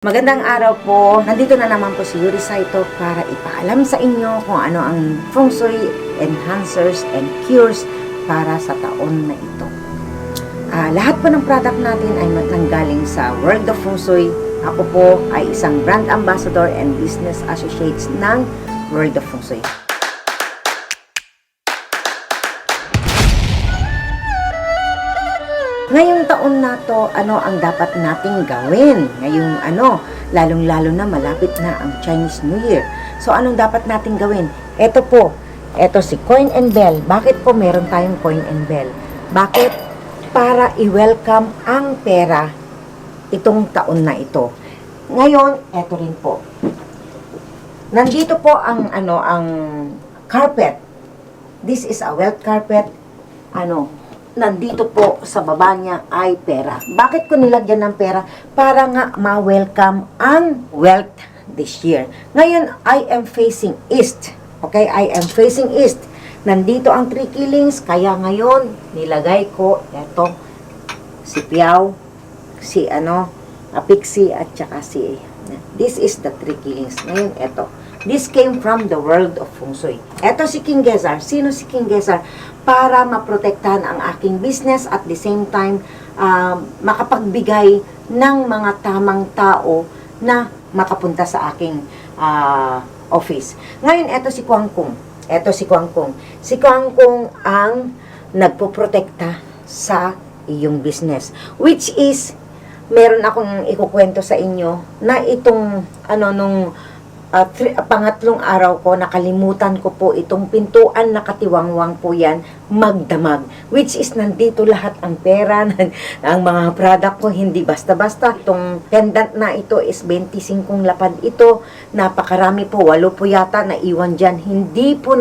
Magandang araw po. Nandito na naman po si Yuri Saito para ipaalam sa inyo kung ano ang Feng Shui enhancers and cures para sa taon na ito. Lahat po ng product natin ay nanggaling sa World of Feng Shui. Ako po ay isang brand ambassador and business associates ng World of Feng Shui. Ngayong taon na to, ano ang dapat nating gawin? Ngayong lalong-lalo na malapit na ang Chinese New Year. So, anong dapat nating gawin? Ito po, ito si Coin and Bell. Bakit po meron tayong Coin and Bell? Bakit? Para i-welcome ang pera itong taon na ito. Ngayon, ito rin po. Nandito po ang carpet. This is a wealth carpet. Nandito po sa baba niya ay pera. Bakit ko nilagyan ng pera? Para nga ma-welcome ang wealth this year. Ngayon, I am facing east. Okay? I am facing east. Nandito ang three killings. Kaya ngayon, nilagay ko eto, si Piao, si Pixie, at saka si... This is the three killings. Ngayon, eto. This came from the world of Feng Shui. Eto si King Gesar. Sino si King Gesar? Para maprotektahan ang aking business at the same time makapagbigay ng mga tamang tao na makapunta sa aking office. Ngayon, eto si Kuang Kung. Eto si Kuang Kung. Si Kuang Kung ang nagpoprotekta sa iyong business. Which is, meron akong ikukwento sa inyo na itong pangatlong araw ko, nakalimutan ko po itong pintuan na katiwangwang po yan, magdamag. Which is, nandito lahat ang pera, ang mga product ko, hindi basta-basta. Itong pendant na ito is 25 lapad ito. Napakarami po, 8 po yata na iwan dyan. Hindi po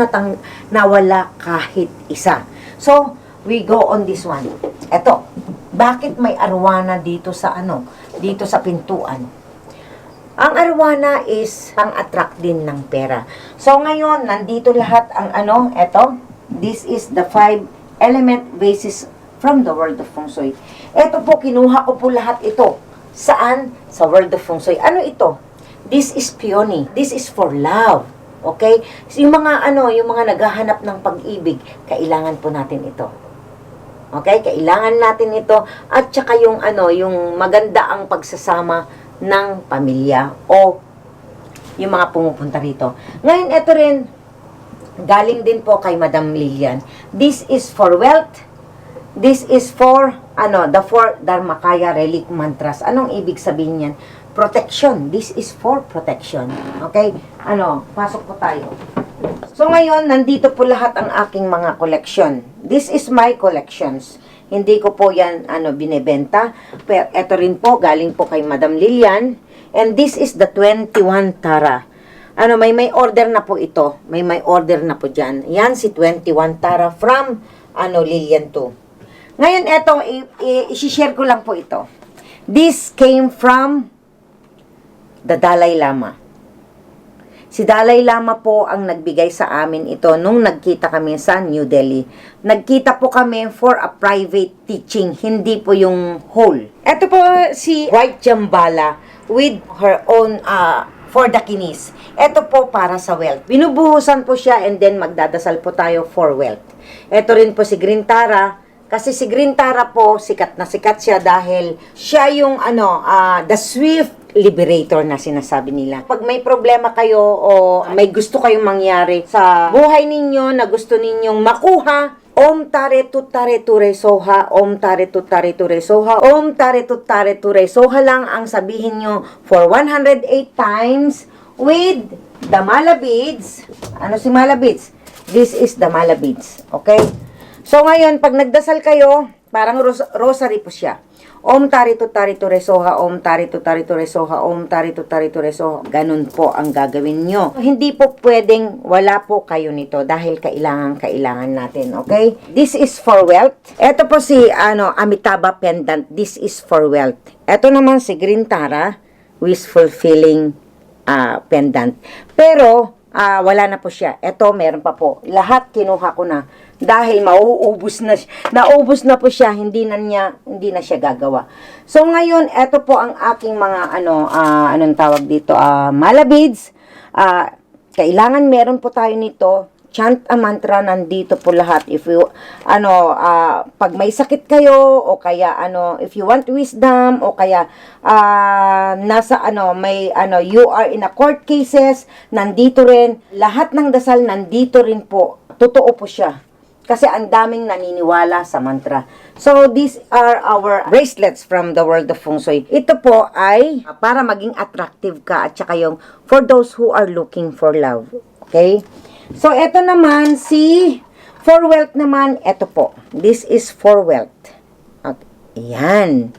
nawala kahit isa. So, we go on this one. Eto, bakit may arwana dito sa dito sa pintuan? Ang arwana is pang-attract din ng pera. So, ngayon, nandito lahat ang eto. This is the 5 element basis from the world of Feng Shui. Eto po, kinuha ko po lahat ito. Saan? Sa world of Feng Shui. Ano ito? This is peony. This is for love. Okay? So, yung mga naghahanap ng pag-ibig, kailangan po natin ito. Okay? Kailangan natin ito. At saka yung maganda ang pagsasama ng pamilya o yung mga pumupunta rito. Ngayon, ito rin, galing din po kay Madam Lilian. This is for wealth. This is for, the 4 Dharmakaya relic mantras. Anong ibig sabihin yan? Protection. This is for protection. Okay? Pasok po tayo. So, ngayon, nandito po lahat ang aking mga collection. This is my collections. Hindi ko po yan binebenta. Pero ito rin po, galing po kay Madam Lilian. And this is the 21 Tara. May order na po ito. May order na po dyan. Yan si 21 Tara from Lilian 2. Ngayon, ito, i-share ko lang po ito. This came from the Dalai Lama. Si Dalai Lama po ang nagbigay sa amin ito nung nagkita kami sa New Delhi. Nagkita po kami for a private teaching, hindi po yung whole. Ito po si White Jambala with her own for the kinis. Ito po para sa wealth. Binubuhusan po siya and then magdadasal po tayo for wealth. Ito rin po si Green Tara. Kasi si Green Tara po, sikat na sikat siya dahil siya yung the swift liberator na sinasabi nila. Pag may problema kayo o may gusto kayong mangyari sa buhay ninyo na gusto ninyong makuha, Om Tare Tut Tare Ture Soha, Om Tare Tut Tare Ture Soha, Om Tare Tut Tare Ture Soha lang ang sabihin nyo for 108 times with the mala beads. Ano si mala beads? This is the mala beads. Okay? So ngayon, pag nagdasal kayo, parang rosary po siya. Om Tare Tut Tare Ture Soha, Om Tare Tut Tare Ture Soha, Om Tare Tut Tare Ture Soha. Ganun po ang gagawin nyo. Hindi po pwedeng wala po kayo nito dahil kailangan natin, okay? This is for wealth. Ito po si Amitabha pendant. This is for wealth. Ito naman si Green Tara, wish fulfilling pendant. Pero wala na po siya. Ito meron pa po. Lahat kinuha ko na. dahil naubos na po siya, hindi na siya gagawa. So ngayon, eto po ang aking mga anong tawag dito, malabids. Kailangan meron po tayo nito. Chant a mantra, nandito po lahat. If you pag may sakit kayo, o kaya if you want wisdom, o kaya you are in a court cases, nandito rin. Lahat ng dasal nandito rin po. Totoo po siya. Kasi ang daming naniniwala sa mantra. So, these are our bracelets from the world of Feng Shui. Ito po ay para maging attractive ka at saka yung for those who are looking for love. Okay? So, ito naman for wealth naman, ito po. This is for wealth. Okay. Yan.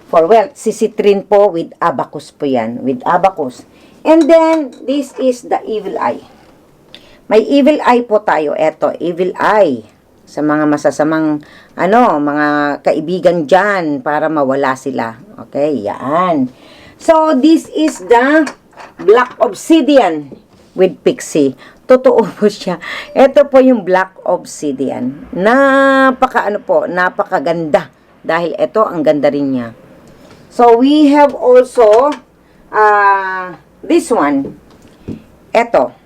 For wealth. Si Citrin po with abacus po yan. With abacus. And then, this is the evil eye. May evil eye po tayo. Ito, evil eye. Sa mga masasamang, mga kaibigan dyan para mawala sila. Okay, yan. So, this is the black obsidian with pixie. Totoo po siya. Ito po yung black obsidian. Napakaganda. Dahil ito, ang ganda rin niya. So, we have also, this one. Ito.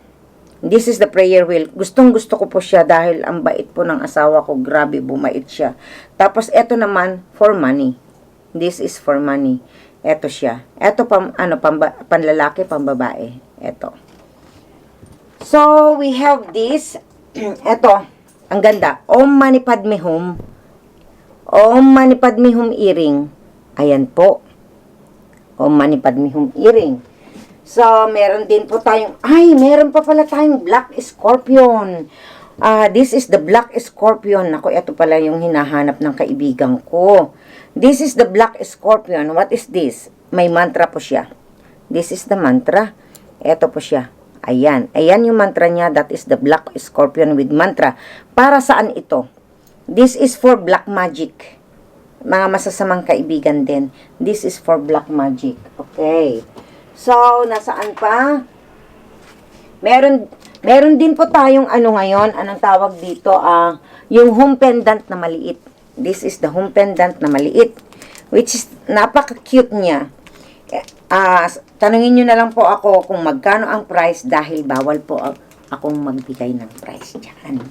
This is the prayer wheel. Gustong-gusto ko po siya dahil ang bait po ng asawa ko. Grabe, bumait siya. Tapos, ito naman, for money. This is for money. Ito siya. Ito, panlalaki, pambabae. Ito. So, we have this. Ito, ang ganda. Om Mani Padme Hum. Om Mani Padme Hum earring. Ayan po. Om Mani Padme Hum earring. So, meron din po meron pa pala tayong Black Scorpion. This is the Black Scorpion. Ako, ito pala yung hinahanap ng kaibigan ko. This is the Black Scorpion. What is this? May mantra po siya. This is the mantra. Ito po siya. Ayan. Ayan yung mantra niya. That is the Black Scorpion with mantra. Para saan ito? This is for black magic. Mga masasamang kaibigan din. This is for black magic. Okay. So, nasaan pa? Meron din po tayong ngayon, anong tawag dito, yung home pendant na maliit. This is the home pendant na maliit, which is napaka-cute niya. Tanungin nyo na lang po ako kung magkano ang price dahil bawal po akong magbigay ng price dyan.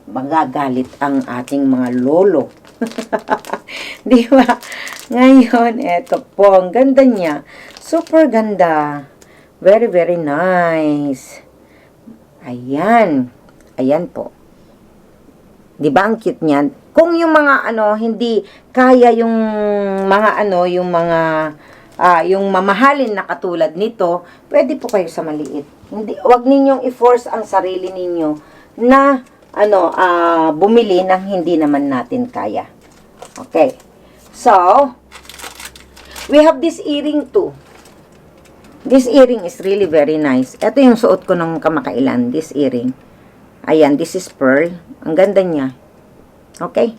Magagalit ang ating mga lolo. Di ba? Ngayon, eto po, ang ganda niya. Super ganda. Very, very nice. Ayan. Ayan po. Di ba ang cute niyan? Kung yung mga hindi kaya yung mga yung mamahalin na katulad nito, pwede po kayo sa maliit. Wag ninyong i-force ang sarili ninyo na bumili ng hindi naman natin kaya. Okay. So, we have this earring too. This earring is really very nice. Ito yung suot ko nung kamakailan, this earring. Ayan, this is pearl. Ang ganda niya. Okay.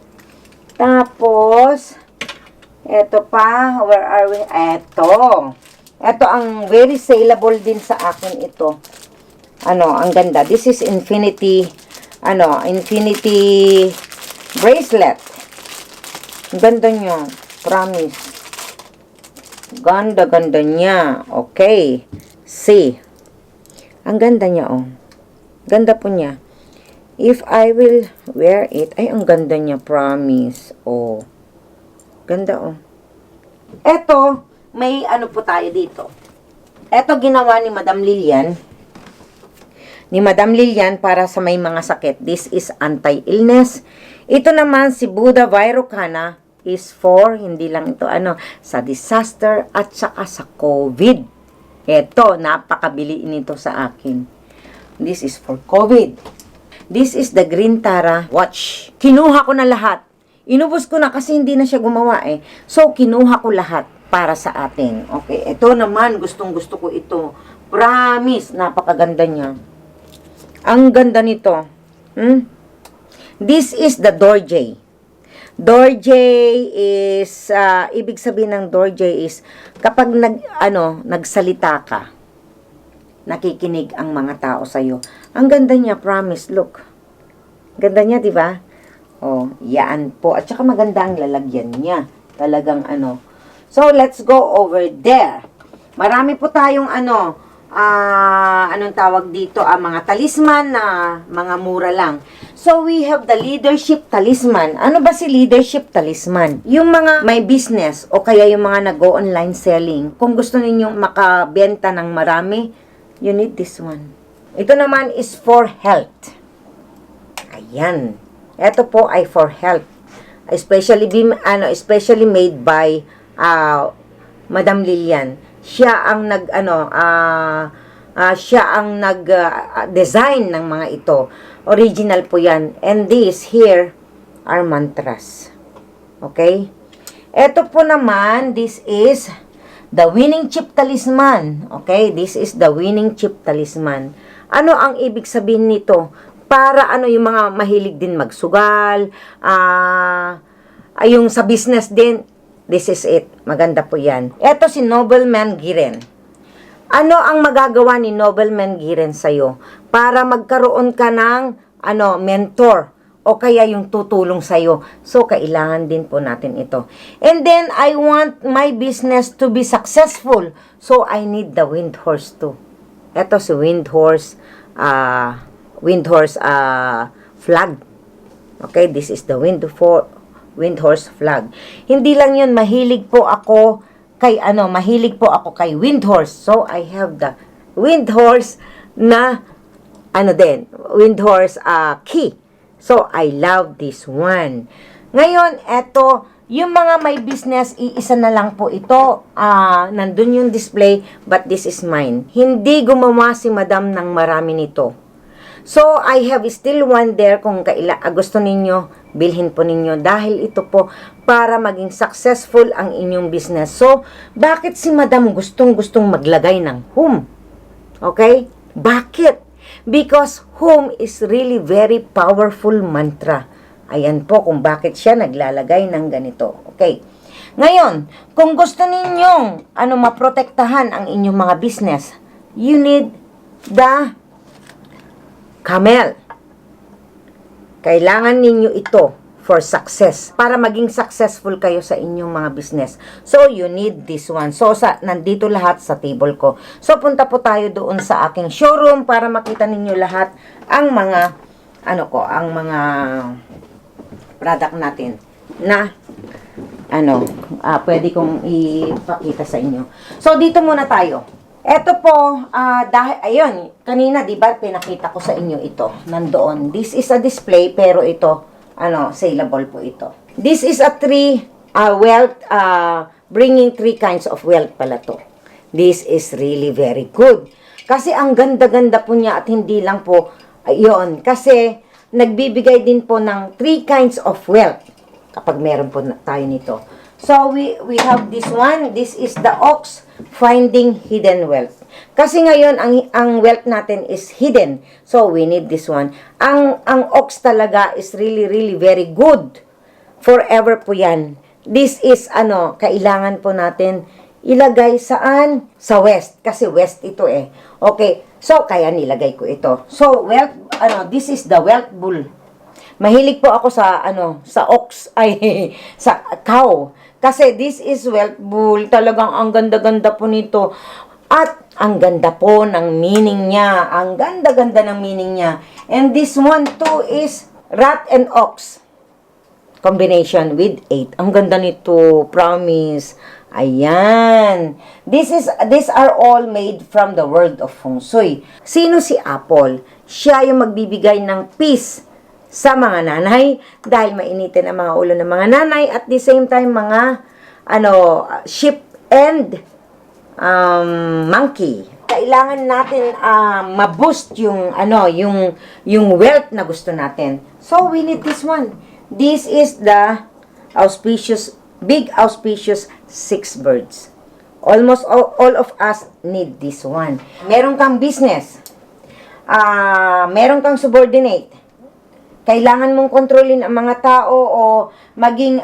Tapos, eto pa, where are we? Eto. Eto ang very saleable din sa akin ito. Ang ganda. This is infinity, infinity bracelet. Ang ganda niya. Promise. Ganda-ganda niya. Okay. See. Ang ganda niya, oh. Ganda po niya. If I will wear it, ay, ang ganda niya. Promise. Oh. Ganda, oh. Eto, may po tayo dito. Eto, ginawa ni Madam Lilian. Ni Madam Lilian para sa may mga sakit. This is anti-illness. Ito naman, si Buddha Vairocana is for, hindi lang ito, sa disaster at saka sa COVID. Ito, napakabili nito sa akin. This is for COVID. This is the Green Tara watch. Kinuha ko na lahat. Inubos ko na kasi hindi na siya gumawa eh. So, kinuha ko lahat para sa atin. Okay, ito naman, gustong-gusto ko ito. Promise, napakaganda niya. Ang ganda nito. This is the Dorje. Dorje is, ibig sabihin ng Dorje is, kapag nagsalita ka, nakikinig ang mga tao sa'yo. Ang ganda niya, promise, look. Ganda niya, di ba? Oh, yan po. At saka maganda ang lalagyan niya. Talagang ano. So, let's go over there. Marami po tayong anong tawag dito, mga talisman na mga mura lang. So, we have the leadership talisman. Ano ba si leadership talisman? Yung mga may business o kaya yung mga nag-go-online selling, kung gusto ninyong makabenta ng marami, you need this one. Ito naman is for health. Ayan. Ito po ay for health. Especially made by Madam Lilian. Siya ang design ng mga ito. Original po yan. And these here are mantras. Okay? Ito po naman, this is the winning chip talisman. Okay? This is the winning chip talisman. Ano ang ibig sabihin nito? Para yung mga mahilig din magsugal, yung sa business din, this is it. Maganda po yan. Ito si Nobleman Giren. Ano ang magagawa ni Nobleman Giren sa'yo? Para magkaroon ka ng mentor o kaya yung tutulong sa'yo. So, kailangan din po natin ito. And then, I want my business to be successful. So, I need the wind horse too. Ito si wind horse flag. Okay, this is the wind horse flag. Hindi lang yun, mahilig po ako kay wind horse. So, I have the wind horse na wind horse key. So, I love this one. Ngayon, eto, yung mga may business, iisa na lang po ito. Nandun yung display, but this is mine. Hindi gumawa si Madam ng marami nito. So, I have still one there kung gusto ninyo, bilhin po ninyo. Dahil ito po, para maging successful ang inyong business. So, bakit si Madam gustong maglagay ng home? Okay? Bakit? Because home is really very powerful mantra. Ayan po kung bakit siya naglalagay ng ganito. Okay. Ngayon, kung gusto ninyong maprotektahan ang inyong mga business, you need the camel. Kailangan ninyo ito for success. Para maging successful kayo sa inyong mga business. So, you need this one. So, nandito lahat sa table ko. So, punta po tayo doon sa aking showroom para makita ninyo lahat ang mga product natin na pwede kong ipakita sa inyo. So, dito muna tayo. Ito po, dahil, ayun, kanina, di ba, pinakita ko sa inyo ito, nandoon. This is a display, pero ito, saleable po ito. This is a bringing 3 kinds of wealth pala to. This is really very good. Kasi ang ganda-ganda po niya at hindi lang po, ayun, kasi nagbibigay din po ng 3 kinds of wealth kapag meron po tayo nito. So, we have this one. This is the ox finding hidden wealth. Kasi ngayon, ang wealth natin is hidden. So, we need this one. Ang ox talaga is really, really very good. Forever po yan. This is, kailangan po natin ilagay saan? Sa west. Kasi west ito eh. Okay. So, kaya nilagay ko ito. So, wealth, this is the wealth bull. Mahilig po ako sa ox, sa cow. Kasi this is wealth bull. Talagang ang ganda-ganda po nito. At ang ganda po ng meaning niya. Ang ganda-ganda ng meaning niya. And this one too is rat and ox. Combination with 8. Ang ganda nito. Promise. Ayan. These are all made from the world of Feng Shui. Sino si Apple? Siya yung magbibigay ng peace sa mga nanay dahil mainitin ang mga ulo ng mga nanay at the same time mga sheep and monkey. Kailangan natin ma-boost yung wealth na gusto natin. So we need this one. This is the big auspicious 6 birds. Almost all of us need this one. Meron kang business. Meron kang subordinate. Kailangan mong kontrolin ang mga tao o maging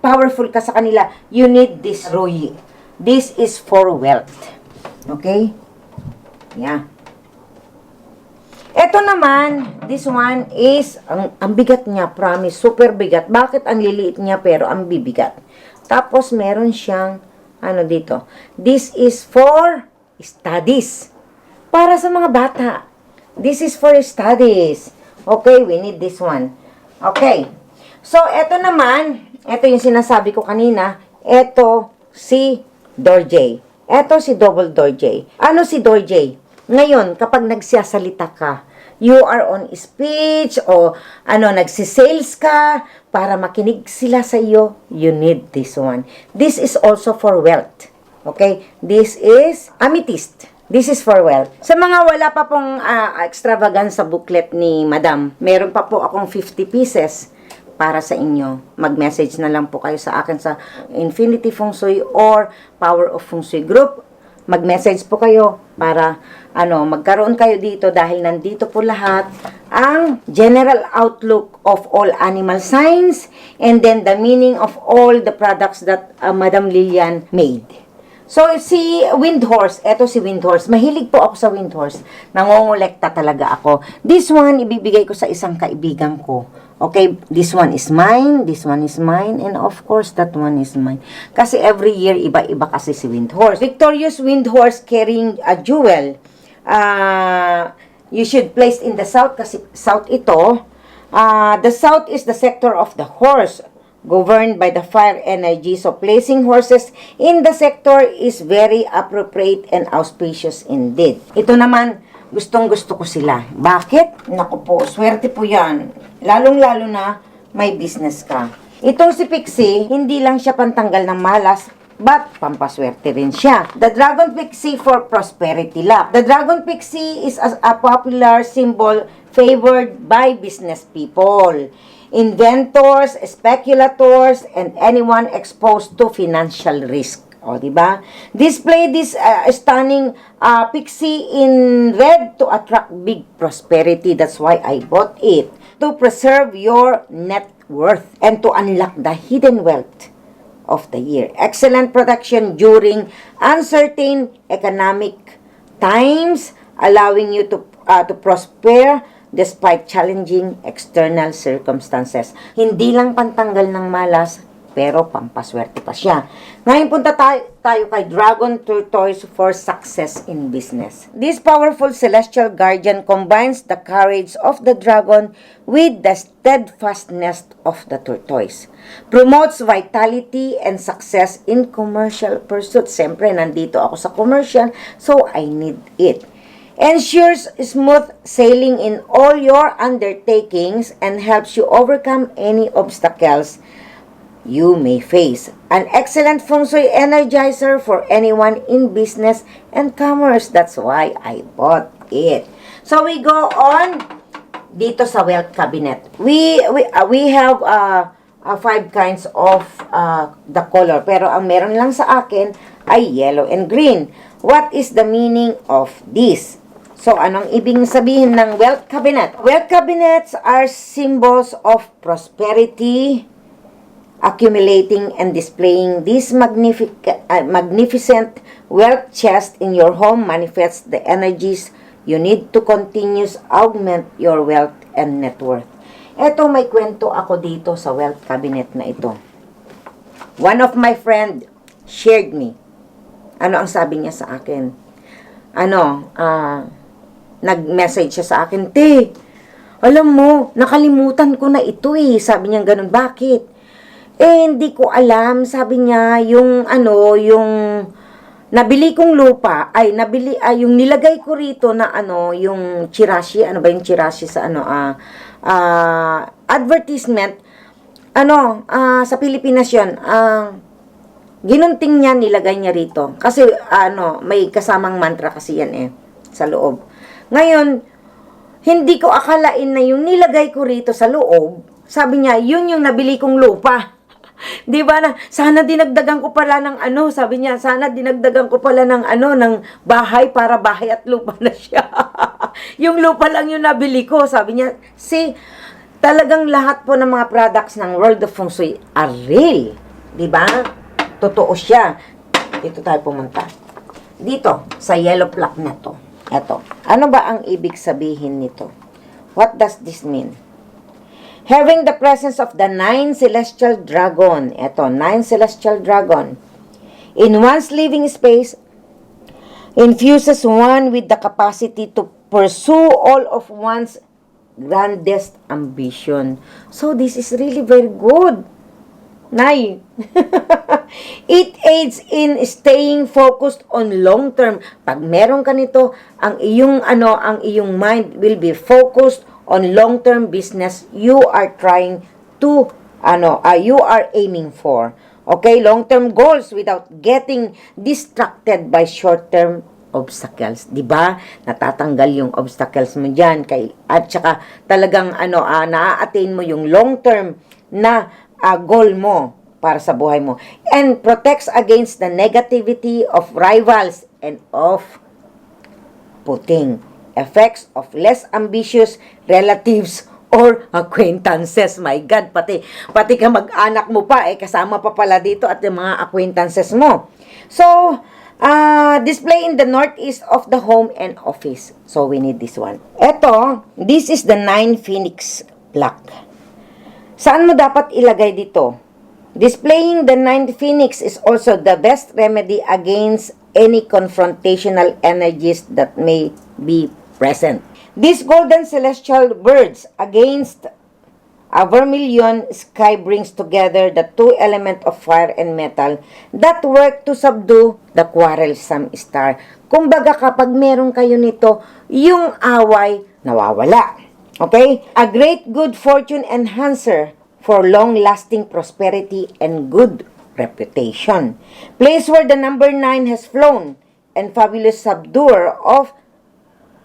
powerful ka sa kanila. You need this Rui. This is for wealth. Okay? Yeah. Ito naman, this one is, ang bigat niya, promise, super bigat. Bakit ang liliit niya pero ang bibigat? Tapos, meron siyang, ano dito, this is for studies. Para sa mga bata. This is for studies. Okay, we need this one. Okay. So, ito naman, ito yung sinasabi ko kanina, ito si Dorje. Ito si Double Dorje. Ano si Dorje? Ngayon, kapag nagsasalita ka, you are on speech o nagsisales ka para makinig sila sa iyo, you need this one. This is also for wealth. Okay? This is amethyst. This is for wealth. Sa mga wala pa pong extravagance sa booklet ni Madam, meron pa po akong 50 pieces para sa inyo. Mag-message na lang po kayo sa akin sa Infinity Feng Shui or Power of Feng Shui group. Mag-message po kayo para magkaroon kayo dito dahil nandito po lahat ang general outlook of all animal signs and then the meaning of all the products that Madam Lilian made. So, si Windhorse, eto si Windhorse. Mahilig po ako sa Windhorse. Nangongolekta talaga ako. This one, ibibigay ko sa isang kaibigan ko. Okay, this one is mine, and of course, that one is mine. Kasi every year, iba-iba kasi si Windhorse. Victorious Windhorse carrying a jewel. You should place in the south kasi south ito. The south is the sector of the horse, governed by the fire energy. So, placing horses in the sector is very appropriate and auspicious indeed. Ito naman, gustong-gusto ko sila. Bakit? Naku po, swerte po yan. Lalong-lalo na may business ka. Itong si Pixie, hindi lang siya pantanggal ng malas, but pampaswerte rin siya. The Dragon Pixie for prosperity luck. The Dragon Pixie is a popular symbol favored by business people, inventors, speculators, and anyone exposed to financial risk. O, diba? Display this stunning pixie in red to attract big prosperity. That's why I bought it. To preserve your net worth and to unlock the hidden wealth of the year. Excellent protection during uncertain economic times, allowing you to prosper despite challenging external circumstances. Hindi lang pantanggal ng malas, pero pampaswerte pa siya. Ngayon punta tayo kay Dragon Tortoise for success in business. This powerful celestial guardian combines the courage of the dragon with the steadfastness of the tortoise. Promotes vitality and success in commercial pursuits. Siyempre, nandito ako sa commercial, so I need it. Ensures smooth sailing in all your undertakings and helps you overcome any obstacles you may face. An excellent feng shui energizer for anyone in business and commerce. That's why I bought it. So we go on dito sa wealth cabinet. We have 5 kinds of the color, pero ang meron lang sa akin ay yellow and green. What is the meaning of this? So, anong ibig sabihin ng wealth cabinet? Wealth cabinets are symbols of prosperity. Accumulating and displaying this magnificent wealth chest in your home manifests the energies you need to continuously augment your wealth and net worth. Eto, may kwento ako dito sa wealth cabinet na ito. One of my friend shared me. Ano ang sabi niya sa akin? Nag-message siya sa akin, "Te, alam mo, nakalimutan ko na ito eh." Sabi niya ganun, "Bakit?" Hindi ko alam, sabi niya, yung nabili kong lupa, yung nilagay ko rito na yung chirashi, ano ba yung chirashi sa advertisement, sa Pilipinas yun, ginunting niya, nilagay niya rito. Kasi, may kasamang mantra kasi yan sa loob. Ngayon, hindi ko akalain na yung nilagay ko rito sa loob, sabi niya, yun yung nabili kong lupa. Di ba na, sana dinagdagan ko pala ng sabi niya, sana dinagdagan ko pala ng ng bahay para bahay at lupa na siya. Yung lupa lang yung nabili ko, sabi niya. See, talagang lahat po ng mga products ng World of Feng Shui are real. Di ba? Totoo siya. Dito tayo pumunta. Dito, sa yellow plaque na to. Eto. Ano ba ang ibig sabihin nito? What does this mean? Having the presence of the 9 celestial dragon, eto, 9 celestial dragon, in one's living space, infuses one with the capacity to pursue all of one's grandest ambition. So, this is really very good. Nay. It aids in staying focused on long term. Pag meron ka nito, ang iyong mind will be focused on long term business you are trying to you are aiming for. Okay, long term goals without getting distracted by short term obstacles, 'di ba? Natatanggal yung obstacles mo diyan at saka talagang naa-attain mo yung long term na goal mo para sa buhay mo, and protects against the negativity of rivals and of putting effects of less ambitious relatives or acquaintances. My God, pati ka mag-anak mo pa kasama pa pala dito at yung mga acquaintances mo. So, display in the northeast of the home and office. So, we need this one. This is the 9 phoenix plaque. Saan mo dapat ilagay dito? Displaying the 9 phoenix is also the best remedy against any confrontational energies that may be present. These golden celestial birds against a vermilion sky brings together the two elements of fire and metal that work to subdue the quarrelsome star. Kumbaga kapag meron kayo nito, yung away nawawala. Okay? A great good fortune enhancer for long-lasting prosperity and good reputation. Place where the number 9 has flown and fabulous subduer of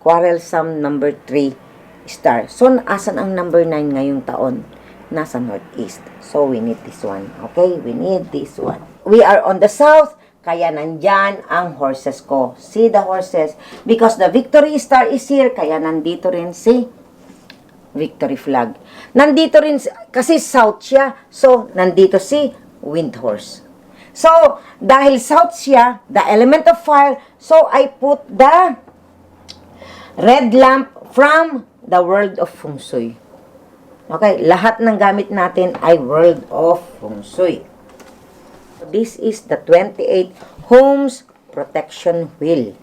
quarrelsome number 3 star. So, asan ang number 9 ngayong taon? Nasa northeast. So, we need this one. Okay? We need this one. We are on the south, kaya nandyan ang horses ko. See the horses? Because the victory star is here, kaya nandito rin si victory flag. Nandito rin, kasi south siya, so nandito si wind horse. So, dahil south siya, the element of fire, so I put the red lamp from the world of feng shui. Okay, lahat ng gamit natin ay world of feng shui. This is the 28 homes protection wheel.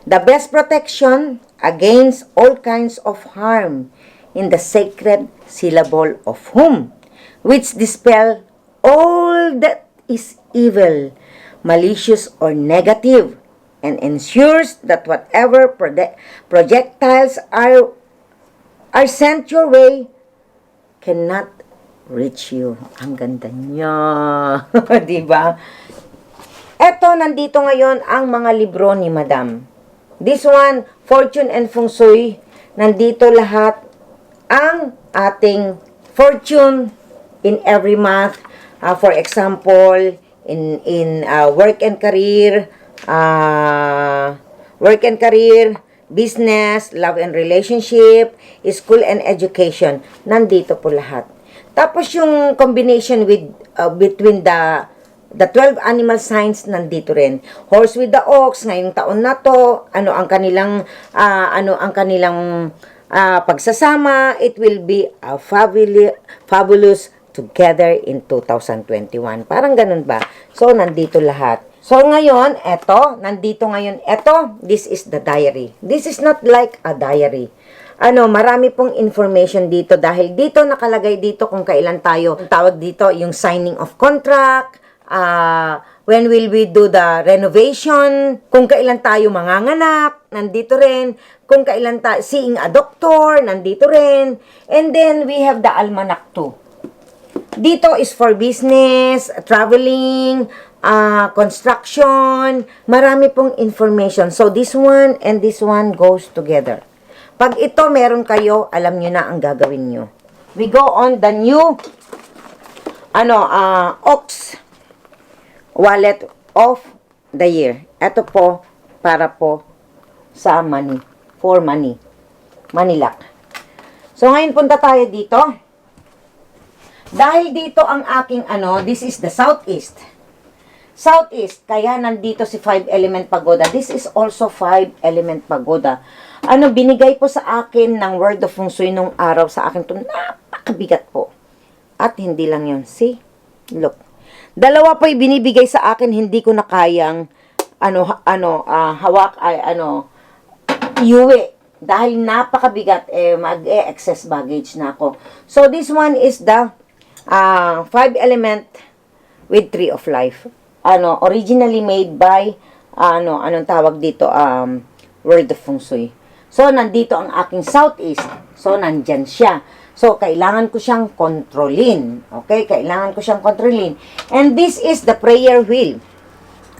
The best protection against all kinds of harm in the sacred syllable of whom, which dispel all that is evil, malicious or negative, and ensures that whatever projectiles are sent your way cannot reach you. Ang ganda niya. Diba? Eto, nandito ngayon ang mga libro ni Madam. This one, Fortune and Feng Shui. Nandito lahat ang ating fortune in every month. For example, in work and career, business, love and relationship, school and education. Nandito po lahat. Tapos yung combination with between the 12 animal signs nandito rin. Horse with the ox ngayong taon na to, ano ang kanilang pagsasama, it will be a fabulous together in 2021. Parang ganun ba? So, nandito lahat. So, ngayon, this is the diary. This is not like a diary. Marami pong information dito dahil dito nakalagay dito kung kailan tayo, tawag dito, yung signing of contract, when will we do the renovation, kung kailan tayo manganganak, nandito rin, kung kailan tayo seeing a doctor, nandito rin, and then we have the almanac too. Dito is for business, traveling, construction, marami pong information. So, this one and this one goes together. Pag ito meron kayo, alam nyo na ang gagawin nyo. We go on the new, Ox Wallet of the Year. Ito po, para po sa money, for money. Money luck. So, ngayon punta tayo dito. Dahil dito ang aking, this is the southeast. Southeast, kaya nandito si 5-element pagoda. This is also 5-element pagoda. Ano, binigay po sa akin ng Word of Feng Shui nung araw sa akin to, napakabigat po. At hindi lang yun. See? Look. Dalawa po yung binibigay sa akin, hindi ko na kayang, hawak, iuwi. Dahil napakabigat, mag-excess baggage na ako. So, this one is the 5-element with Tree of Life. Originally made by, anong tawag dito, World of Feng Shui. So, nandito ang aking Southeast. So, nandyan siya. So, kailangan ko siyang kontrolin. Okay? Kailangan ko siyang kontrolin. And this is the prayer wheel.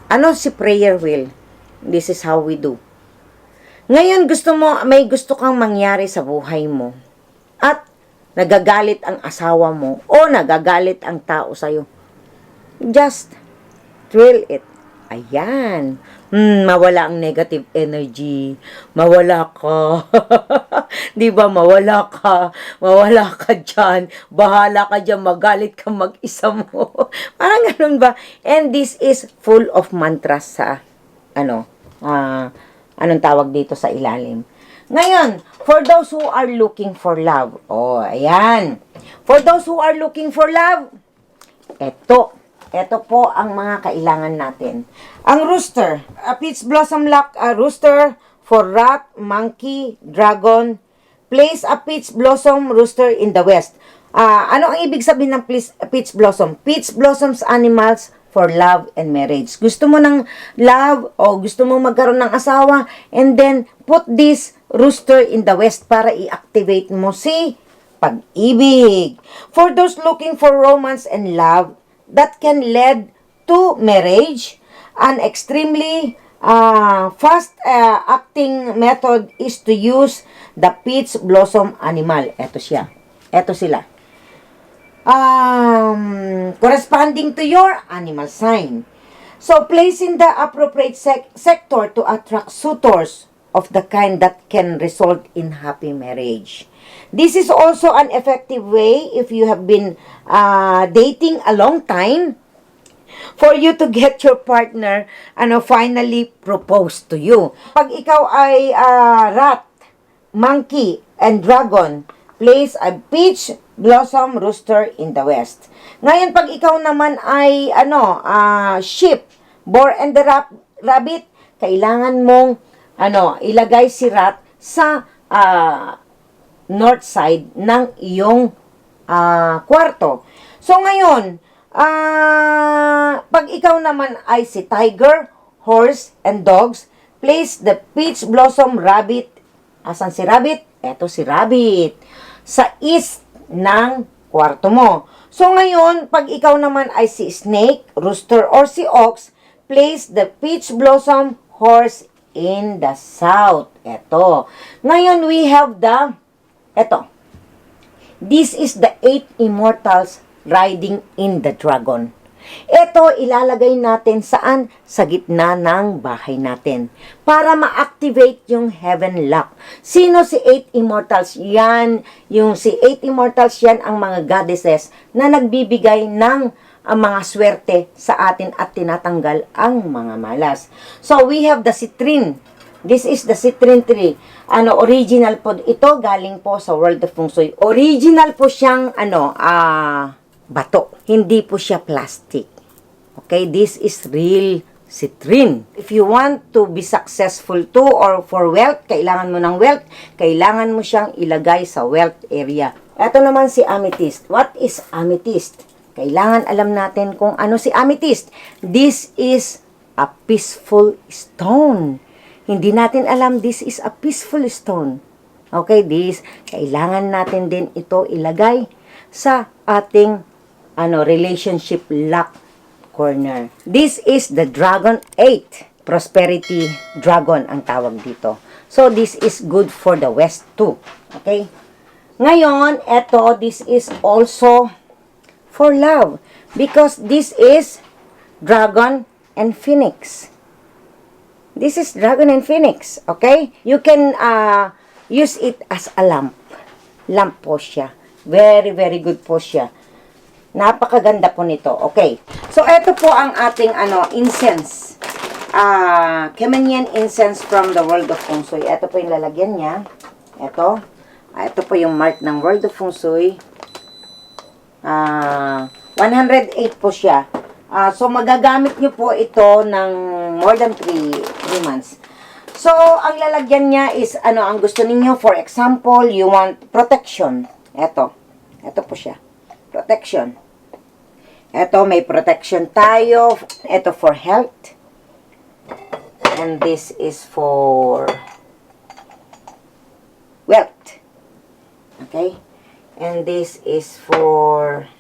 Ano si prayer wheel? This is how we do. Ngayon, may gusto kang mangyari sa buhay mo. At, nagagalit ang asawa mo o nagagalit ang tao sa'yo. Just thrill it. Ayan. Mawala ang negative energy. Mawala ka. Di ba? Mawala ka. Mawala ka dyan. Bahala ka dyan. Magalit ka mag-isa mo. Parang ganun ba? And this is full of mantras sa, anong tawag dito sa ilalim. Ngayon, for those who are looking for love. Oh, ayan. For those who are looking for love, Ito po ang mga kailangan natin. Ang rooster, peach blossom lock, rooster for rat, monkey, dragon. Place a peach blossom rooster in the west. Ano ang ibig sabihin ng peach blossom? Peach blossoms animals for love and marriage. Gusto mo ng love o gusto mo magkaroon ng asawa, and then put this rooster in the west para i-activate mo si pag-ibig. For those looking for romance and love, that can lead to marriage. An extremely fast acting method is to use the peach blossom animal. Ito siya. Ito sila. Corresponding to your animal sign. So, place in the appropriate sector to attract suitors of the kind that can result in happy marriage. This is also an effective way if you have been dating a long time for you to get your partner finally propose to you. Pag ikaw ay rat, monkey, and dragon, place a peach blossom rooster in the west. Ngayon, pag ikaw naman ay sheep, boar, and the rabbit, kailangan mong ilagay si rat sa north side ng iyong kwarto. So, ngayon, pag ikaw naman ay si tiger, horse, and dogs, place the peach blossom rabbit. Asan si rabbit? Eto si rabbit. Sa east ng kwarto mo. So, ngayon, pag ikaw naman ay si snake, rooster, or si ox, place the peach blossom horse in the south. Eto. Ngayon, we have this is the 8 immortals riding in the dragon. Ito, ilalagay natin saan? Sa gitna ng bahay natin. Para ma-activate yung heaven lock. Sino si 8 immortals? Yan, si 8 immortals, yan ang mga goddesses na nagbibigay ng mga swerte sa atin at tinatanggal ang mga malas. So, we have the citrine. This is the citrine tree. Original po ito, galing po sa World of Feng Shui. Original po siyang, bato. Hindi po siya plastic. Okay, this is real citrine. If you want to be successful too, or for wealth, kailangan mo ng wealth, kailangan mo siyang ilagay sa wealth area. Ito naman si amethyst. What is amethyst? Kailangan alam natin kung ano si amethyst. This is a peaceful stone. Hindi natin alam, this is a peaceful stone. Okay, kailangan natin din ito ilagay sa ating relationship lock corner. This is the Dragon 8. Prosperity Dragon ang tawag dito. So, this is good for the West too. Okay? Ngayon, this is also for love. Because this is Dragon and Phoenix. This is Dragon and Phoenix, okay? You can use it as a lamp. Lamp po siya. Very, very good po siya. Napakaganda po nito. Okay. So, ito po ang ating incense. Kemanian incense from the World of Feng Shui. Ito po yung lalagyan niya. Ito. Ito po yung mark ng World of Feng Shui. 108 po siya. So, magagamit nyo po ito ng more than 3 months. So, ang lalagyan niya is, ang gusto ninyo. For example, you want protection. Ito. Ito po siya. Protection. Ito, may protection tayo. Ito for health. And this is for wealth. Okay? And this is for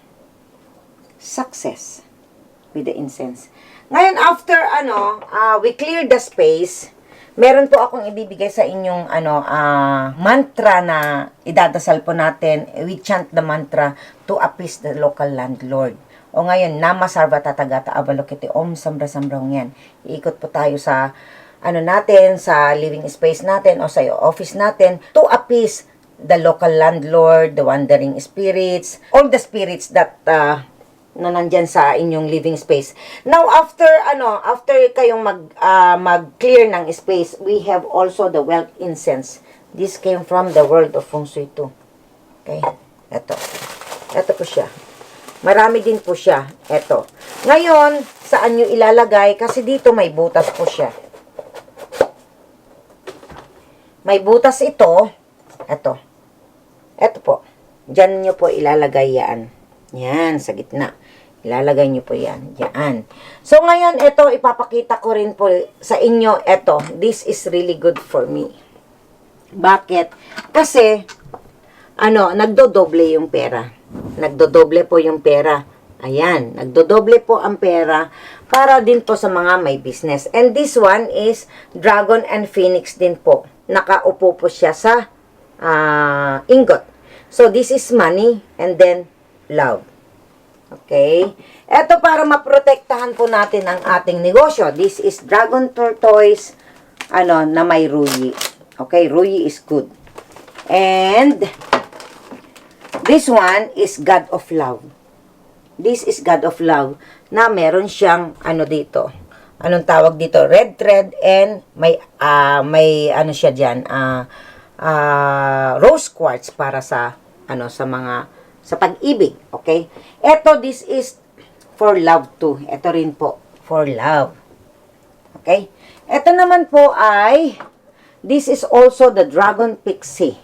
success with the incense. Ngayon, after, we clear the space, meron po akong ibibigay sa inyong, mantra na idadasal po natin. We chant the mantra to appease the local landlord. O ngayon, Nama Sarva Tatagata Avalokite Om Sambra Sambrang yan. Iikot po tayo sa, natin, sa living space natin o sa office natin to appease the local landlord, the wandering spirits, all the spirits that, na nandyan sa inyong living space. Now, after kayong mag-clear ng space, we have also the wealth incense. This came from the World of Feng Shui too. Okay? Ito po siya. Marami din po siya. Ito. Ngayon, saan nyo ilalagay? Kasi dito may butas po siya. May butas ito. Ito. Ito po. Diyan nyo po ilalagay yan. Yan, sa gitna. Ilalagay nyo po yan. Yan. So, ngayon, ito, ipapakita ko rin po sa inyo. Ito, this is really good for me. Bakit? Kasi, nagdodoble yung pera. Nagdodoble po yung pera. Ayan, nagdodoble po ang pera para din po sa mga may business. And this one is Dragon and Phoenix din po. Nakaupo po siya sa ingot. So, this is money and then love. Okay? Ito para maprotektahan po natin ang ating negosyo. This is Dragon Tortoise, na may ruyi. Okay? Ruyi is good. And, this one is God of Love. This is God of Love na meron siyang, dito. Anong tawag dito? Red thread and may siya dyan, rose quartz para sa, sa pag-ibig, okay? Ito, this is for love too. Ito rin po, for love. Okay? Ito naman po ay, this is also the Dragon Pixie.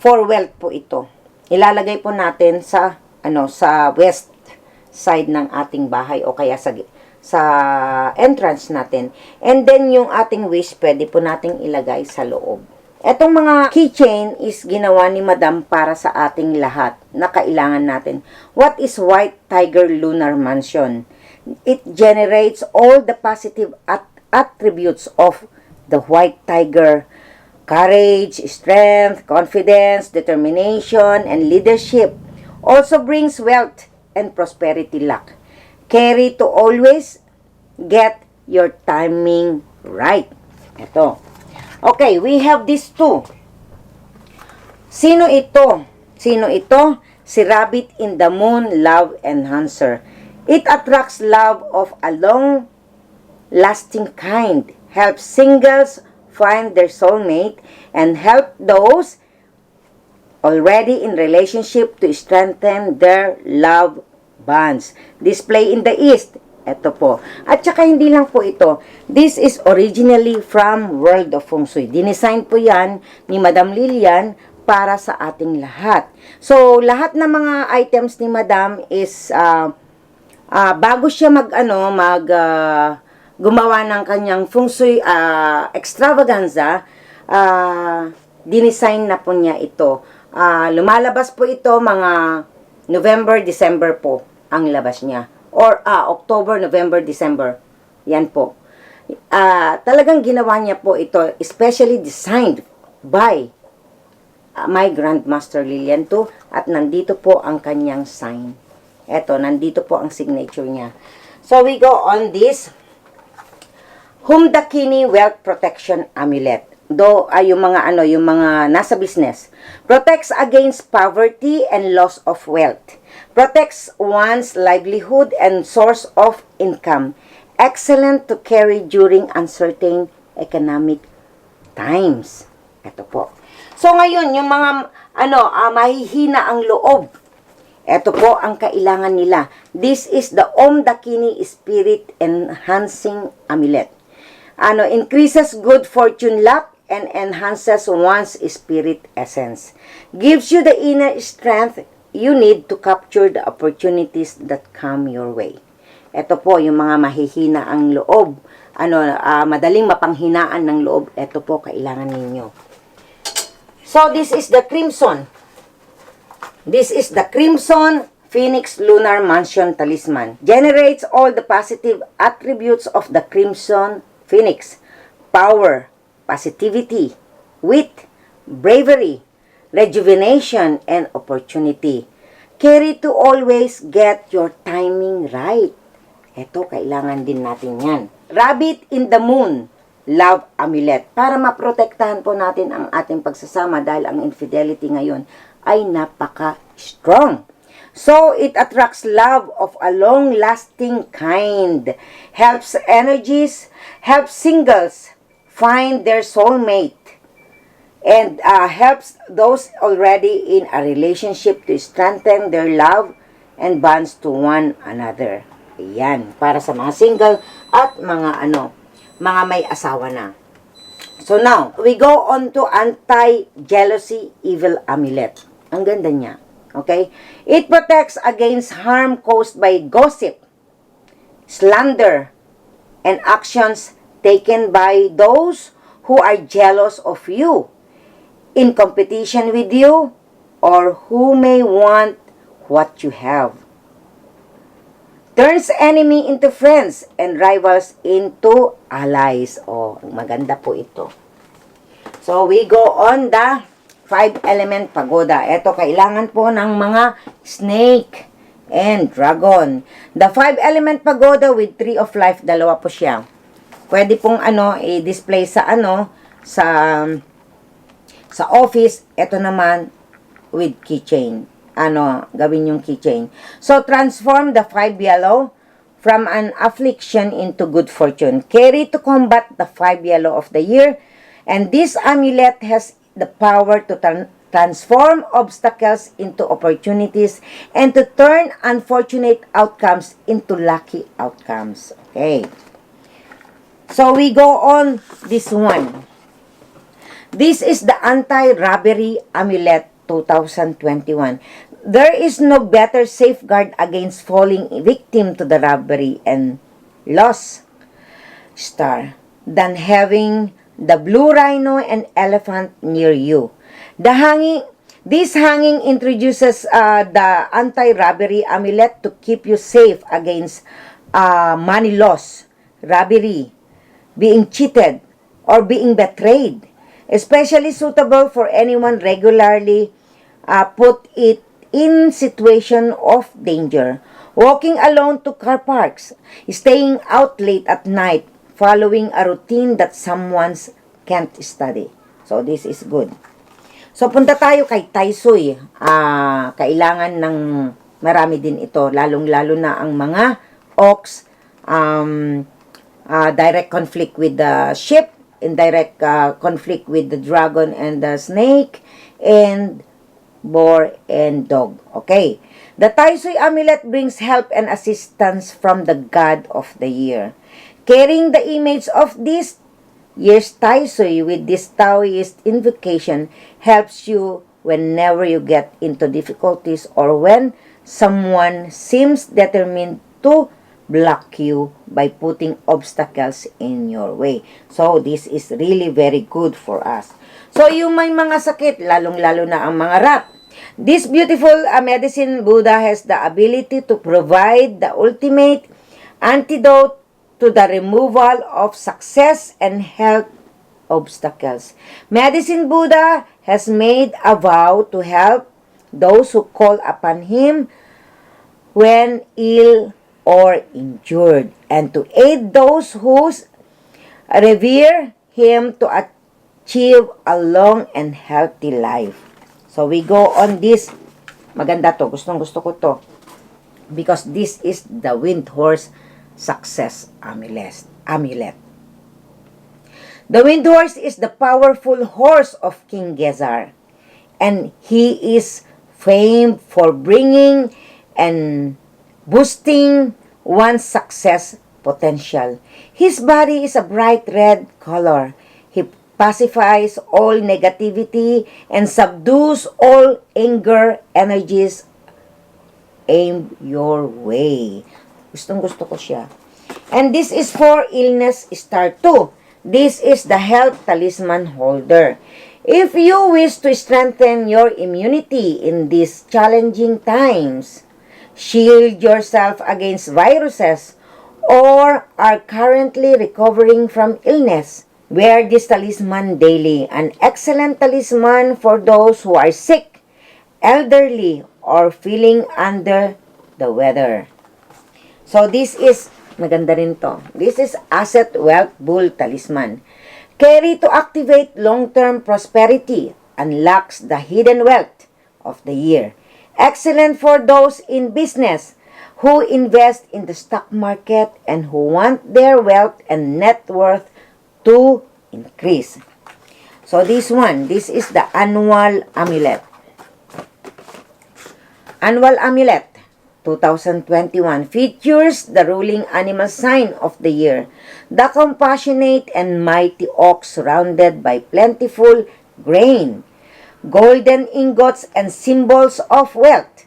For wealth po ito. Ilalagay po natin sa, sa west side ng ating bahay o kaya sa entrance natin. And then, yung ating wish, pwede po nating ilagay sa loob. Etong mga keychain is ginawa ni Madam para sa ating lahat na kailangan natin. What is White Tiger Lunar Mansion? It generates all the positive attributes of the White Tiger. Courage, strength, confidence, determination, and leadership. Also brings wealth and prosperity luck. Carry to always get your timing right. Ito. Okay, we have these two. Sino ito? Sino ito? Si Rabbit in the Moon Love Enhancer. It attracts love of a long-lasting kind. Helps singles find their soulmate and help those already in relationship to strengthen their love bonds. Display in the East. Ito po. At saka hindi lang po ito. This is originally from World of Feng Shui. Dinesign po yan ni Madam Lilian para sa ating lahat. So, lahat ng mga items ni Madam is bago siya gumawa ng kanyang Feng Shui extravaganza, dinesign na po niya ito. Lumalabas po ito mga November, December po ang labas niya. Or October, November, December. Yan po. Talagang ginawa niya po ito, especially designed by my Grandmaster Lilian too. At nandito po ang kanyang sign. Eto, nandito po ang signature niya. So, we go on this Humdakini Wealth Protection Amulet. Yung mga nasa business. Protects against poverty and loss of wealth. protects one's livelihood and source of income. Excellent to carry during uncertain economic times. Ito po. So ngayon, yung mga mahihina ang loob. Ito po ang kailangan nila. This is the Om Dakini Spirit Enhancing Amulet. Increases good fortune luck and enhances one's spirit essence. Gives you the inner strength you need to capture the opportunities that come your way. Ito po yung mga mahihina ang loob. Madaling mapanghinaan ng loob. Ito po kailangan ninyo. So this is the Crimson. This is the Crimson Phoenix Lunar Mansion Talisman. Generates all the positive attributes of the Crimson Phoenix. Power, positivity, wit, bravery, rejuvenation, and opportunity. Carry to always get your timing right. Ito, kailangan din natin yan. Rabbit in the Moon Love Amulet. Para maprotektahan po natin ang ating pagsasama dahil ang infidelity ngayon ay napaka-strong. So, it attracts love of a long-lasting kind. Helps energies, helps singles find their soulmate. And helps those already in a relationship to strengthen their love and bonds to one another. Ayan, para sa mga single at mga mga may asawa na. So now, we go on to Anti-Jealousy Evil Amulet. Ang ganda niya. Okay? It protects against harm caused by gossip, slander, and actions taken by those who are jealous of you, in competition with you, or who may want what you have. Turns enemy into friends and rivals into allies. Oh, maganda po ito. So, we go on the 5-element pagoda. Ito, kailangan po ng mga snake and dragon. The 5-element pagoda with Tree of Life, dalawa po siya. Pwede pong i-display sa sa office. Ito naman with keychain. Gawin yung keychain. So, transform the 5 yellow from an affliction into good fortune. Carry to combat the 5 yellow of the year. And this amulet has the power to transform obstacles into opportunities and to turn unfortunate outcomes into lucky outcomes. Okay. So, we go on this one. This is the Anti-Robbery Amulet 2021. There is no better safeguard against falling victim to the robbery and loss star than having the blue rhino and elephant near you. This hanging introduces the anti-robbery amulet to keep you safe against money loss, robbery, being cheated, or being betrayed. Especially suitable for anyone regularly put it in situation of danger. Walking alone to car parks, staying out late at night, following a routine that someone's can't study. So, this is good. So, punta tayo kay Tai Sui. Kailangan ng marami din ito, lalong-lalo na ang mga ox, direct conflict with the sheep, indirect conflict with the dragon and the snake, and boar and dog. Okay. The Tai Sui amulet brings help and assistance from the god of the year. Carrying the image of this year's Tai Sui with this Taoist invocation helps you whenever you get into difficulties or when someone seems determined to block you by putting obstacles in your way. So, this is really very good for us. So, yung may mga sakit, lalong-lalo na ang mga rat. This beautiful medicine Buddha has the ability to provide the ultimate antidote to the removal of success and health obstacles. Medicine Buddha has made a vow to help those who call upon him when ill or injured, and to aid those who revere him to achieve a long and healthy life. So, we go on this. Maganda to. Gustong-gusto ko to. because this is the Wind Horse Success Amulet. The Wind Horse is the powerful horse of King Gezar, and he is famed for bringing and boosting one's success potential. His body is a bright red color. He pacifies all negativity and subdues all anger energies aimed your way. Gustong gusto ko siya. And this is for illness star 2. This is the health talisman holder. If you wish to strengthen your immunity in these challenging times, shield yourself against viruses, or are currently recovering from illness, wear this talisman daily. An excellent talisman for those who are sick, elderly, or feeling under the weather. So this is, maganda rin to. This is Asset Wealth Bull Talisman. Carry to activate long-term prosperity, unlocks the hidden wealth of the year. Excellent for those in business who invest in the stock market and who want their wealth and net worth to increase. So this is the annual amulet. Annual Amulet 2021 features the ruling animal sign of the year, the compassionate and mighty ox surrounded by plentiful grain, golden ingots, and symbols of wealth.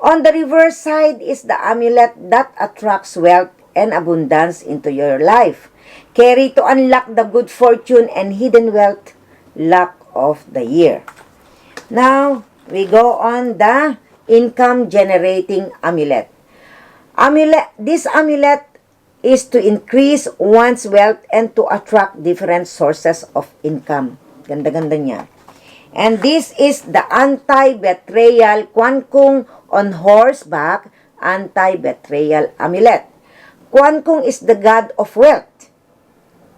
On the reverse side is the amulet that attracts wealth and abundance into your life. Carry to unlock the good fortune and hidden wealth luck of the year. Now, we go on the income generating amulet. This amulet is to increase one's wealth and to attract different sources of income. Ganda-ganda niya. And this is the anti-betrayal Quan Kung on horseback anti-betrayal amulet. Quan Kung is the god of wealth,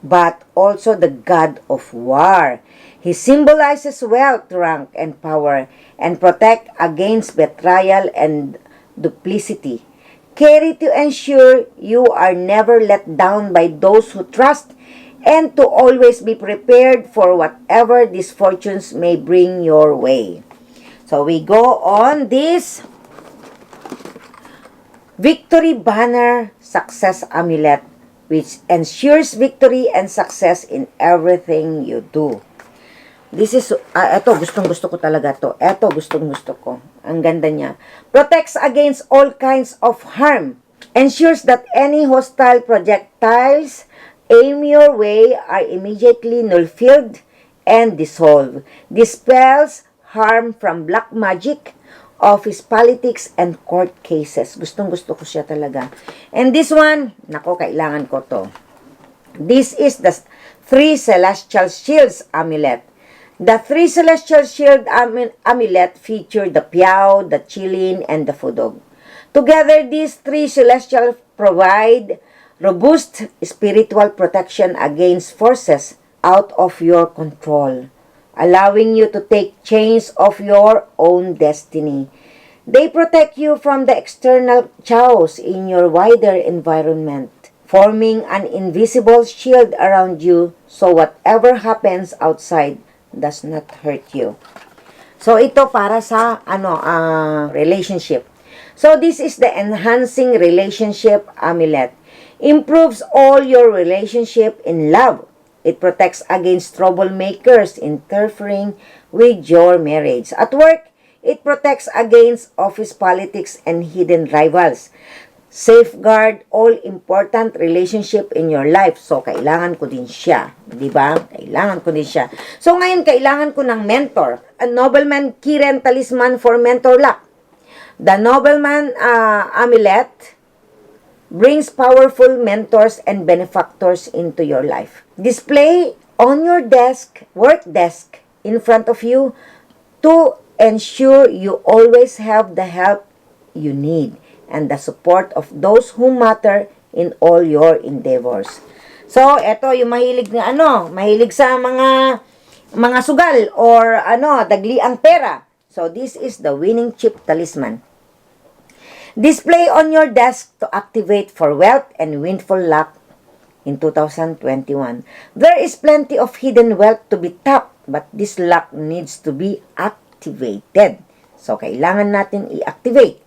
but also the god of war. He symbolizes wealth, rank, and power, and protect against betrayal and duplicity. Carry to ensure you are never let down by those who trust, and to always be prepared for whatever misfortunes may bring your way. So we go on this Victory Banner Success Amulet, which ensures victory and success in everything you do. This is, eto, gustong-gusto ko talaga to. Eto, gustong-gusto ko. Ang ganda niya. Protects against all kinds of harm. Ensures that any hostile projectiles aim your way are immediately null-filled and dissolved. Dispels harm from black magic, office politics, and court cases. Gustong-gusto ko siya talaga. And this one, nako, kailangan ko to. This is the 3 Celestial Shields Amulet. The 3 Celestial Shield Amulet feature the Piao, the Chilin, and the Fudog. Together, these 3 celestial provide robust spiritual protection against forces out of your control, allowing you to take charge of your own destiny. They protect you from the external chaos in your wider environment, forming an invisible shield around you so whatever happens outside does not hurt you. So ito para sa relationship. So this is the Enhancing Relationship Amulet. Improves all your relationship in love. It protects against troublemakers interfering with your marriage. At work, it protects against office politics and hidden rivals. Safeguard all important relationship in your life. So, kailangan ko din siya. Diba? Kailangan ko din siya. So, ngayon, kailangan ko ng mentor. A Nobleman Kiren Talisman for Mentor Luck. The Nobleman Amulet brings powerful mentors and benefactors into your life. Display on your desk, work desk, in front of you to ensure you always have the help you need and the support of those who matter in all your endeavors. So, eto yung mahilig na mahilig sa mga sugal or dagli ang pera. So, this is the Winning Chip Talisman. Display on your desk to activate for wealth and windful luck in 2021. There is plenty of hidden wealth to be tapped, but this luck needs to be activated. So, kailangan natin i-activate.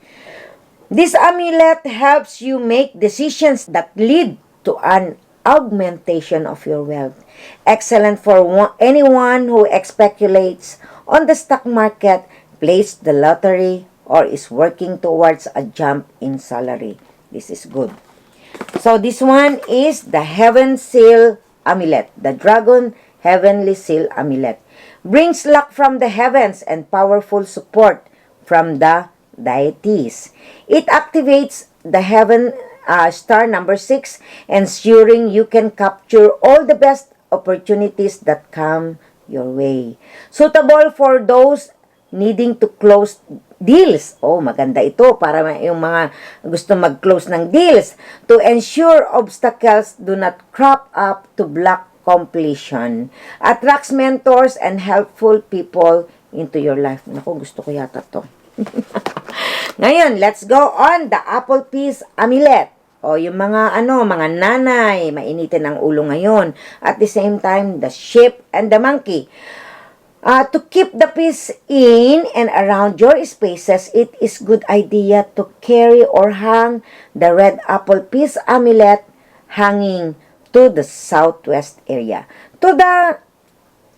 This amulet helps you make decisions that lead to an augmentation of your wealth. Excellent for anyone who speculates on the stock market, plays the lottery, or is working towards a jump in salary. This is good. So this one is the Heaven Seal Amulet. The Dragon Heavenly Seal Amulet. Brings luck from the heavens and powerful support from the deities. It activates the heaven star number 6, ensuring you can capture all the best opportunities that come your way. Suitable for those needing to close deals. Oh, maganda ito para yung mga gusto mag-close ng deals. To ensure obstacles do not crop up to block completion. Attracts mentors and helpful people into your life. Naku, gusto ko yata to. Ngayon, let's go on the Apple Peace Amulet. O, yung mga mga nanay, mainitin ang ulo ngayon. At the same time, the sheep and the monkey. To keep the peace in and around your spaces, it is good idea to carry or hang the red apple peace amulet hanging to the southwest area. To the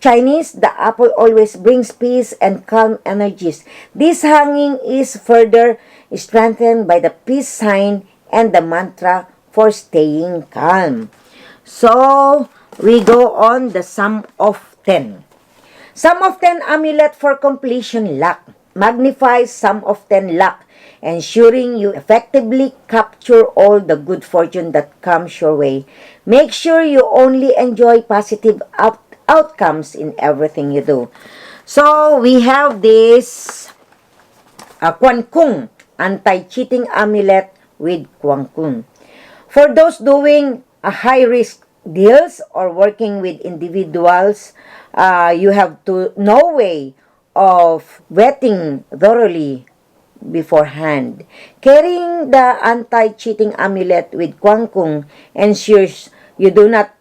Chinese, the apple always brings peace and calm energies. This hanging is further strengthened by the peace sign and the mantra for staying calm. So, we go on the Sum of 10. Sum of 10 amulet for completion luck. Magnifies Sum of 10 luck, ensuring you effectively capture all the good fortune that comes your way. Make sure you only enjoy positive outcomes in everything you do. So, we have this Quan Kung, anti-cheating amulet with Quan Kung. For those doing a high-risk deals or working with individuals, you have to know way of vetting thoroughly beforehand. Carrying the anti-cheating amulet with Quan Kung ensures you do not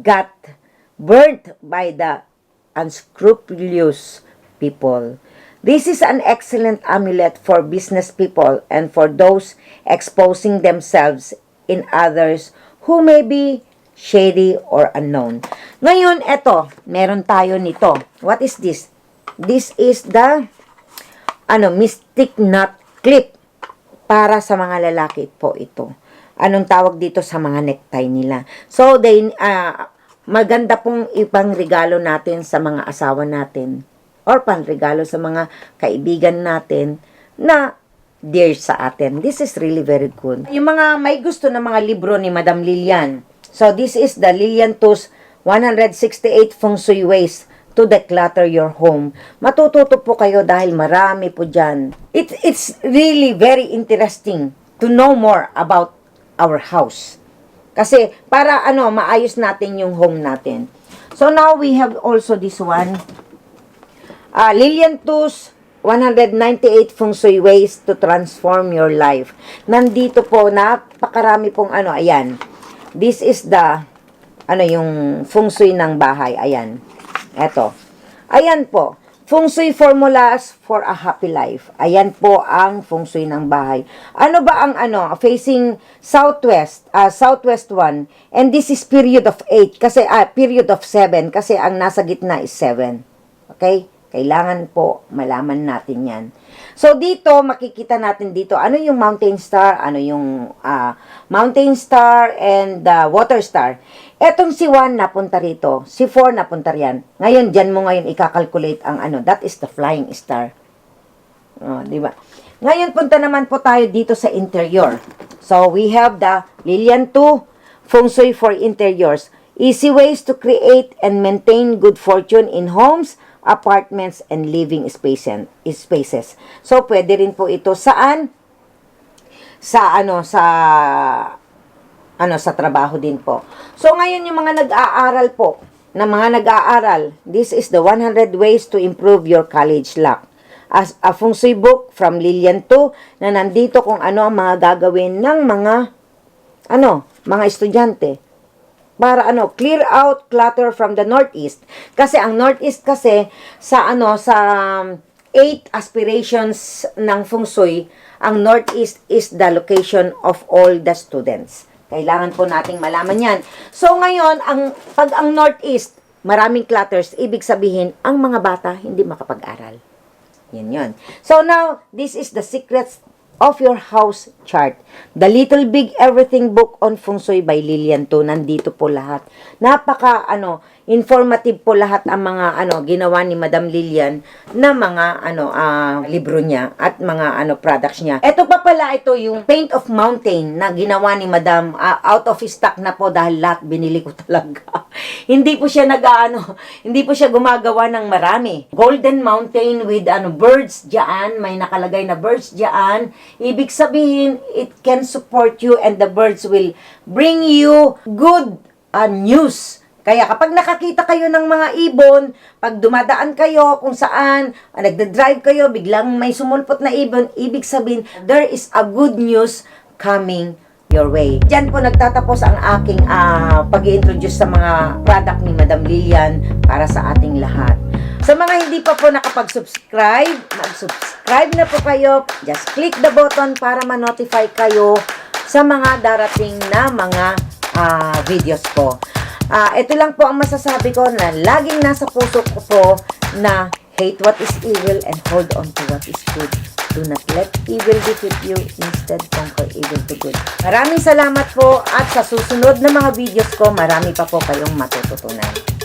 get burnt by the unscrupulous people. This is an excellent amulet for business people and for those exposing themselves in others who may be shady or unknown. Ngayon, eto, meron tayo nito. What is this? This is the mystic knot clip. Para sa mga lalaki po ito. Anong tawag dito sa mga necktie nila? So, maganda pong ipang regalo natin sa mga asawa natin or panregalo sa mga kaibigan natin na dear sa atin. This is really very good. Yung mga may gusto ng mga libro ni Madam Lilian. So, this is the Lilian To's 168 Feng Shui Ways to Declutter Your Home. Matututo po kayo dahil marami po dyan. It's really very interesting to know more about our house. Kasi, para maayos natin yung home natin. So, now we have also this one. Lilian To's 198 Feng Shui Ways to Transform Your Life. Nandito po, napakarami pong ayan. This is the, yung feng shui ng bahay. Ayan. Eto. Ayan po. Feng Shui Formulas for a Happy Life. Ayan po ang feng shui ng bahay. Ano ba ang facing southwest, southwest one. And this is period of 8. Kasi, period of 7. Kasi ang nasa gitna is 7. Okay? Kailangan po malaman natin yan. So, dito, makikita natin dito, ano yung mountain star, ano yung mountain star and water star. Etong si 1 napunta rito, si 4 napunta riyan. Ngayon, dyan mo ngayon ikakalculate ang that is the flying star. Di ba? Ngayon, punta naman po tayo dito sa interior. So, we have the Lilian 2 Feng Shui for Interiors. Easy ways to create and maintain good fortune in homes, apartments, and living spaces. So, pwede rin po ito saan? Sa trabaho din po. So, ngayon yung mga nag-aaral po, this is the 100 ways to improve your college luck. as a feng shui book from Lilian 2 na nandito kung ano ang mga gagawin ng mga estudyante. Para clear out clutter from the northeast. Kasi ang northeast kasi sa 8 aspirations ng feng shui, ang northeast is the location of all the students. Kailangan po nating malaman yan. So ngayon, pag ang northeast, maraming clutters, ibig sabihin, ang mga bata hindi makapag-aral. Yan. So now, this is the secrets of your house chart. The Little Big Everything book on Feng Shui by Lilian 2. Nandito po lahat. Napaka, informative po lahat ang mga, ginawa ni Madam Lilian na mga, libro niya at mga, products niya. Ito pa pala, ito yung Paint of Mountain na ginawa ni Madam, out of stock na po dahil lahat binili ko talaga. Hindi po siya hindi po siya gumagawa ng marami. Golden Mountain with, birds dyan, may nakalagay na birds dyan. Ibig sabihin, it can support you and the birds will bring you good news. Kaya kapag nakakita kayo ng mga ibon, pag dumadaan kayo kung saan, nagda-drive kayo, biglang may sumulpot na ibon, ibig sabihin, there is a good news coming your way. Diyan po nagtatapos ang aking pag-i-introduce sa mga product ni Madam Lilian para sa ating lahat. Sa mga hindi pa po nakapag-subscribe, mag-subscribe na po kayo. Just click the button para ma-notify kayo sa mga darating na mga videos ko. Ito lang po ang masasabi ko na laging nasa puso ko po na hate what is evil and hold on to what is good. Do not let evil defeat you, instead conquer evil to good. Maraming salamat po at sa susunod na mga videos ko, marami pa po kayong matututunan.